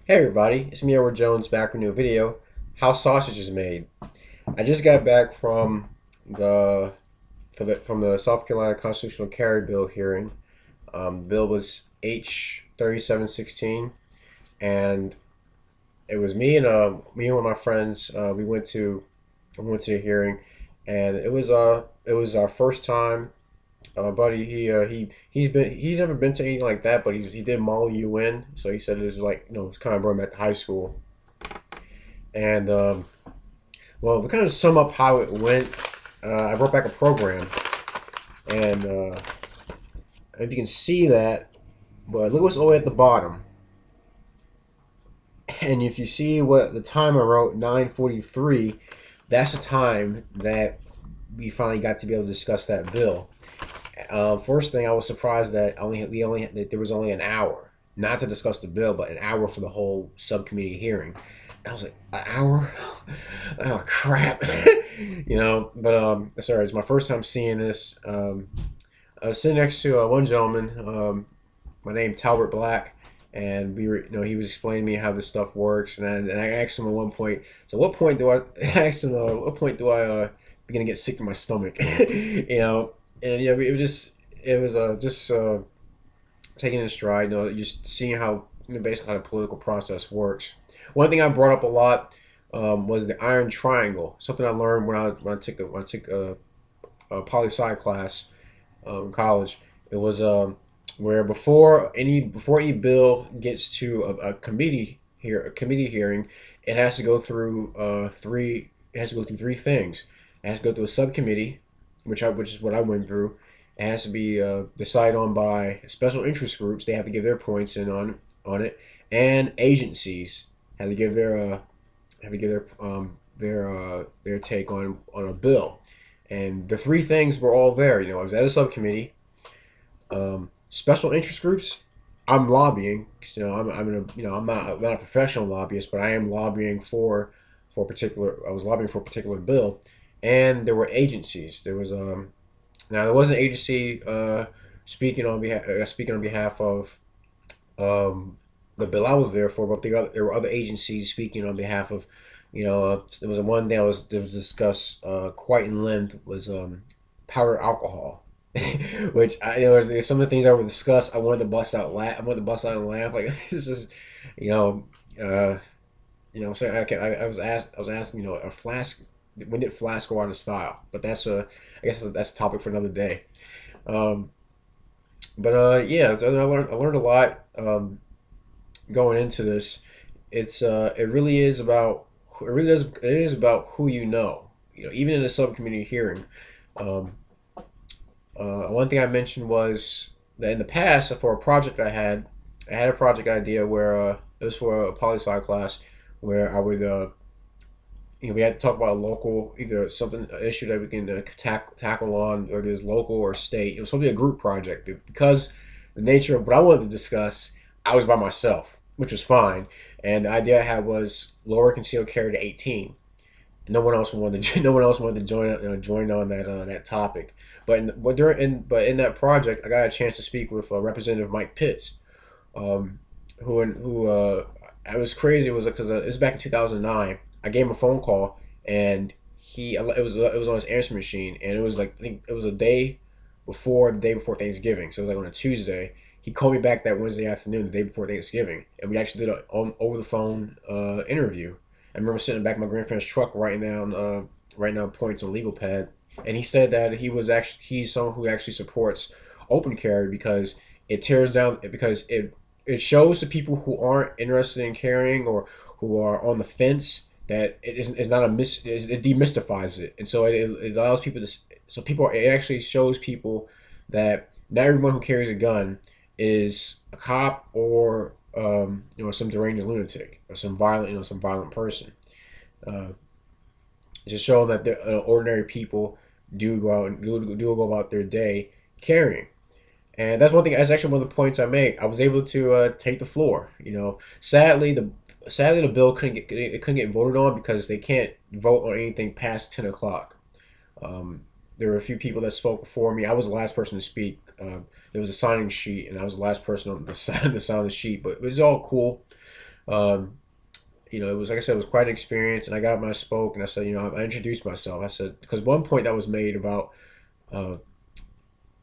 Hey everybody, it's me Edward Jones back with a new video. How sausage is made. I just got back from the from the South Carolina Constitutional Carry Bill hearing. The bill was H 3716, and it was me and one of my friends. We went to the hearing, and it was our first time. Buddy, he's never been to anything like that, but he did Model UN, so he said it was like it's kind of brought him back to high school. And well, to kind of sum up how it went, I brought back a program, and if you can see that, but look what's all the way at the bottom. And if you see what the time I wrote, 9:43, that's the time that we finally got to be able to discuss that bill. First thing, I was surprised that that there was only an hour, not to discuss the bill, but an hour for the whole subcommittee hearing. And I was like, an hour? Oh crap! But sorry, it's my first time seeing this. I was sitting next to one gentleman, my name Talbert Black, and he was explaining to me how this stuff works, and I asked him at one point, so what point do I I asked him, what point do I begin to get sick to my stomach? And yeah, it was just taking it in stride, just seeing how basically how the political process works. One thing I brought up a lot was the iron triangle, something I learned when I took a poli sci class in college. It was where before any bill gets to a committee hearing, it has to go through three things. It has to go through a subcommittee, which is what I went through. It has to be decided on by special interest groups. They have to give their points in on it, and agencies have to give their take on a bill. And the three things were all there. I was at a subcommittee. Special interest groups, I'm lobbying. 'Cause, I'm not a professional lobbyist, but I am lobbying for a particular. I was lobbying for a particular bill, and there were agencies. There was an agency speaking on behalf of the bill I was there for, but there were other agencies speaking on behalf of. There was one that was discussed quite in length was powdered alcohol, which there's some of the things I would discuss. I wanted to bust out laugh. I wanted to bust out and laugh. Like this is, you know, uh, So I was asking, a flask. When did flask go out of style? But I guess that's a topic for another day. Um, but yeah, so I learned a lot going into this. It really is about who you know. Even in a subcommittee hearing. Um, One thing I mentioned was that in the past, for a project I had a project idea where it was for a poli sci class where I would we had to talk about a local, either something, an issue that we can tackle on, or there's local or state. It was supposed to be a group project because the nature of what I wanted to discuss, I was by myself, which was fine. And the idea I had was lower concealed carry to 18. No one else wanted to join on that topic. But in that project, I got a chance to speak with Representative Mike Pitts, um, who it was crazy. It was because it was back in 2009. I gave him a phone call, and it was on his answer machine, and it was like, I think it was the day before Thanksgiving. So it was like on a Tuesday. He called me back that Wednesday afternoon, the day before Thanksgiving, and we actually did an over the phone interview. I remember sitting in the back of my grandparents' truck writing down points on legal pad, and he said that he's someone who actually supports open carry because it shows to people who aren't interested in carrying or who are on the fence that it's not it demystifies it, and so it allows people to it actually shows people that not everyone who carries a gun is a cop or some deranged lunatic or some violent person. Uh, just showing that ordinary people do go out and do go about their day carrying. And that's one thing. That's actually one of the points I made. I was able to take the floor. Sadly the bill couldn't get voted on because they can't vote on anything past 10 o'clock. There were a few people that spoke before me. I was the last person to speak. There was a signing sheet, and I was the last person on the side of the sheet. But it was all cool. Um, it was like I said, it was quite an experience, and I got up and I spoke, and I said, I introduced myself. I said because one point that was made uh,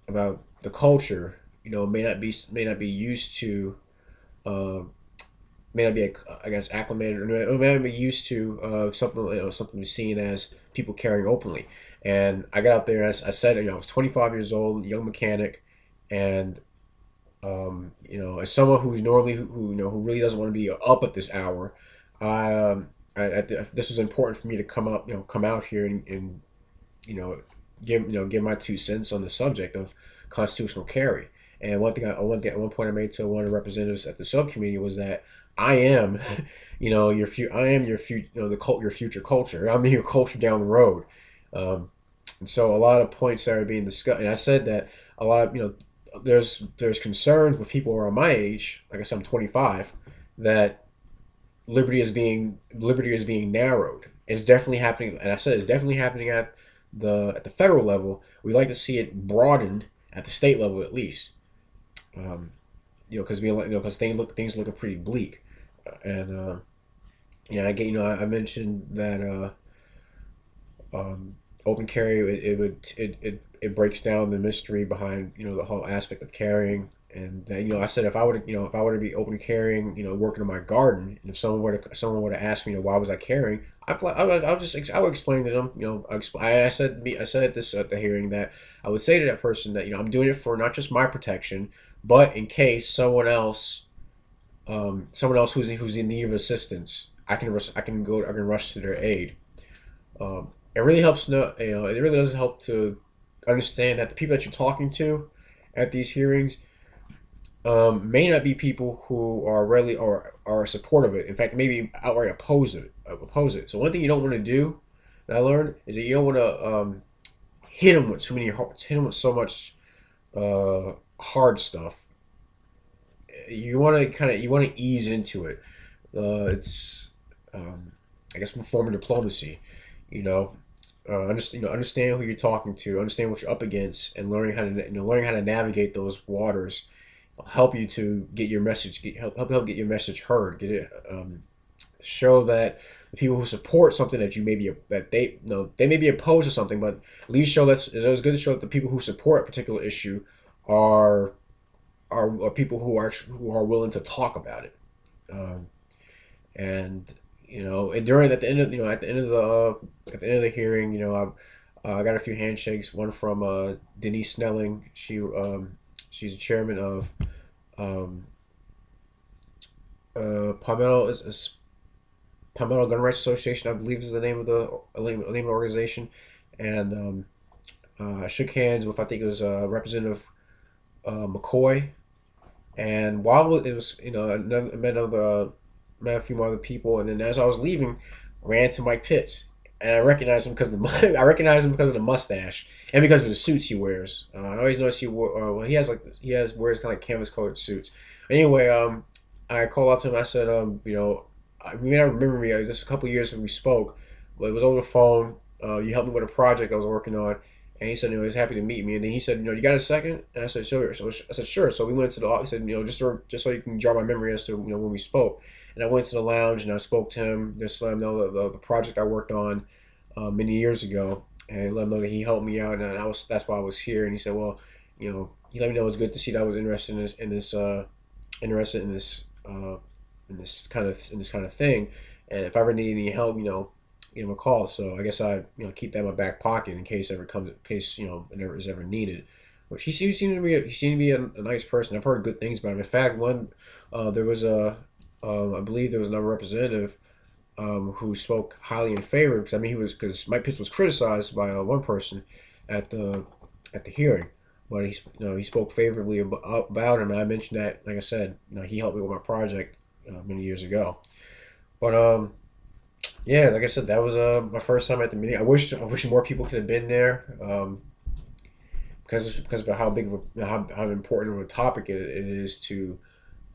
about the culture, may not be used to, uh, may not be, I guess, acclimated, or may not be used to something seen as people carrying openly. And I got up there and I said, I was 25 years old, young mechanic, and as someone who's normally who really doesn't want to be up at this hour, I, this was important for me to come out here and you know give my 2 cents on the subject of constitutional carry. And at one point I made to one of the representatives at the subcommittee was that I am, I am your future, your future culture. I'm your culture down the road. Um, and so a lot of points that are being discussed, and I said that a lot of there's concerns with people around my age. Like I said, I'm 25, that liberty is being narrowed. It's definitely happening, and I said it's definitely happening at the federal level. We like to see it broadened at the state level at least. Um, because things looking pretty bleak, and I get I mentioned that open carry, it breaks down the mystery behind the whole aspect of carrying. And I said if I were to be open carrying, working in my garden, and if someone were to ask me, why was I carrying, I would explain to them, I said at the hearing that I would say to that person that I'm doing it for not just my protection, but in case someone else who's in need of assistance, I can rush to their aid. It really helps. It really does help to understand that the people that you're talking to at these hearings may not be people who are really or are supportive of it. In fact, maybe outright oppose it. Oppose it. So one thing you don't want to do, that I learned, is that you don't want to hit them with so much hard stuff. You want to ease into it. It's I guess, form of diplomacy. You know, understand who you're talking to, understand what you're up against, and learning how to navigate those waters will help you to get your message help get your message heard. Get it show that the people who support something that you may be that they may be opposed to something, but at least show that's it's always good to show that the people who support a particular issue are are people who are willing to talk about it. Um, and and during at the end of at the end of the hearing, I got a few handshakes. One from Denise Snelling. She's the chairman of um, Palmetto Gun Rights Association, I believe is the name of the organization. And I shook hands with, I think it was Representative McCoy. And while it was, I met a few more other people, and then as I was leaving, ran to Mike Pitts, and I recognized him because of the I recognized him because of the mustache and because of the suits he wears. I always notice well, he has like this, wears kind of like canvas colored suits. Anyway, I called out to him. I said, you may not remember me. Just a couple of years when we spoke, but it was over the phone. You helped me with a project I was working on, and he said, he was happy to meet me. And then he said, you got a second? And I said, sure. So I said, sure. So we went to the office. He said, just so you can jog my memory as to when we spoke. And I went to the lounge and I spoke to him, just let him know the project I worked on many years ago, and let him know that he helped me out, and that's why I was here. And he said, well, he let me know it's good to see that I was interested interested in this kind of thing, and if I ever need any help, give him a call. So I guess I keep that in my back pocket in case it ever is ever needed. Which he seemed to be a nice person. I've heard good things about him. In fact, there was I believe there was another representative who spoke highly in favor, because because Mike Pitts was criticized by one person at the hearing, but he spoke favorably about him. And I mentioned that, like I said, he helped me with my project many years ago. But yeah, like I said, that was my first time at the meeting. I wish more people could have been there, because of how big of how important of a topic it is to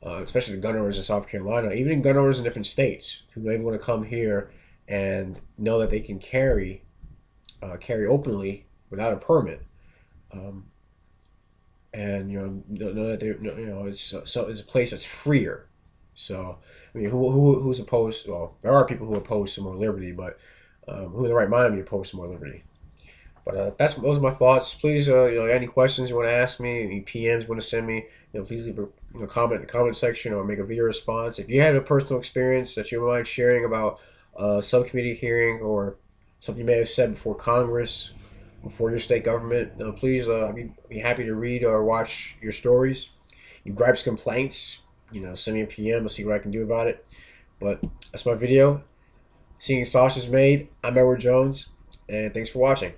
especially the gun owners in South Carolina, even gun owners in different states who may want to come here and know that they can carry openly without a permit, um, and know that it's a place that's freer. So, I mean, who's opposed? Well, there are people who oppose to more liberty, but who in the right mind would be opposed to more liberty? But those are my thoughts. Please, any questions you want to ask me, any PMs you want to send me, please leave a comment in the comment section or make a video response. If you have a personal experience that you mind sharing about a subcommittee hearing or something you may have said before Congress, before your state government, please, I'd be happy to read or watch your stories. You gripes, complaints, send me a PM. I'll see what I can do about it. But that's my video. Seeing sausage made. I'm Edward Jones, and thanks for watching.